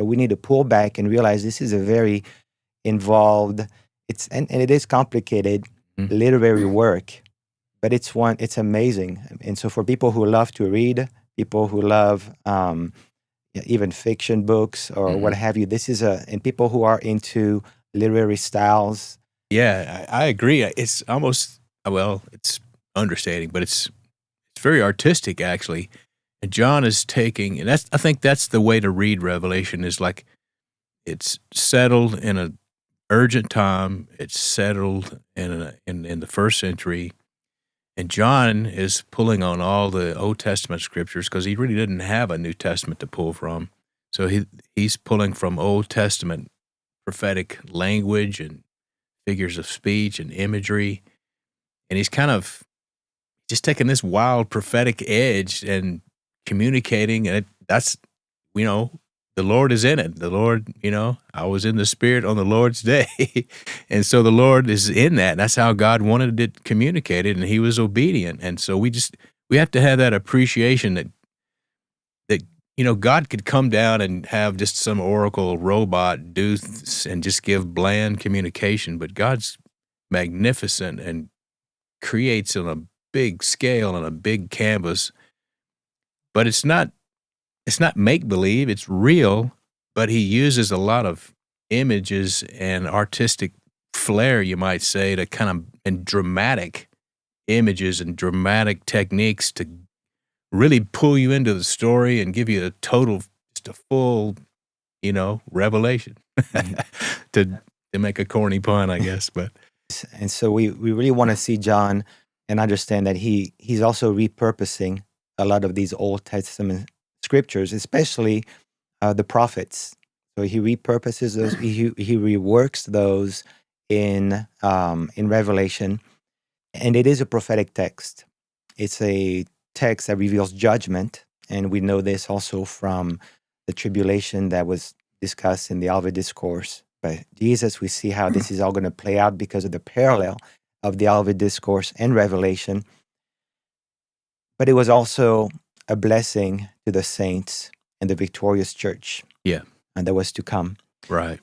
But we need to pull back and realize this is a very involved, and it is complicated Mhm. literary work, but it's amazing. And so for people who love to read, people who love even fiction books or what Mhm. have you, and people who are into literary styles. Yeah, I agree. It's almost, well, it's understating, but it's very artistic actually. And John is taking, and I think that's the way to read Revelation, is like it's settled in a urgent time. It's settled in the first century, and John is pulling on all the Old Testament scriptures because he really didn't have a New Testament to pull from. So he's pulling from Old Testament prophetic language and figures of speech and imagery, and he's kind of just taking this wild prophetic edge and communicating, and that's, you know, the Lord is in it. The Lord, I was in the Spirit on the Lord's day, and so the Lord is in that. That's how God wanted it communicated, and He was obedient. And so we have to have that appreciation that God could come down and have just some oracle robot do and just give bland communication, but God's magnificent and creates on a big scale on a big canvas. But it's not make believe, it's real, but he uses a lot of images and artistic flair, you might say, to kind of, and dramatic images and dramatic techniques to really pull you into the story and give you just a full, revelation. Mhm. to make a corny pun, I guess, but And so we really want to see John and understand that he's also repurposing a lot of these Old Testament scriptures, especially the prophets. So he repurposes those, he reworks those in Revelation, and it is a prophetic text. It's a text that reveals judgment, and we know this also from the tribulation that was discussed in the Olivet Discourse. But Jesus, we see how this is all going to play out because of the parallel of the Olivet Discourse and Revelation. But it was also a blessing to the saints and the victorious church, yeah, and that was to come. right.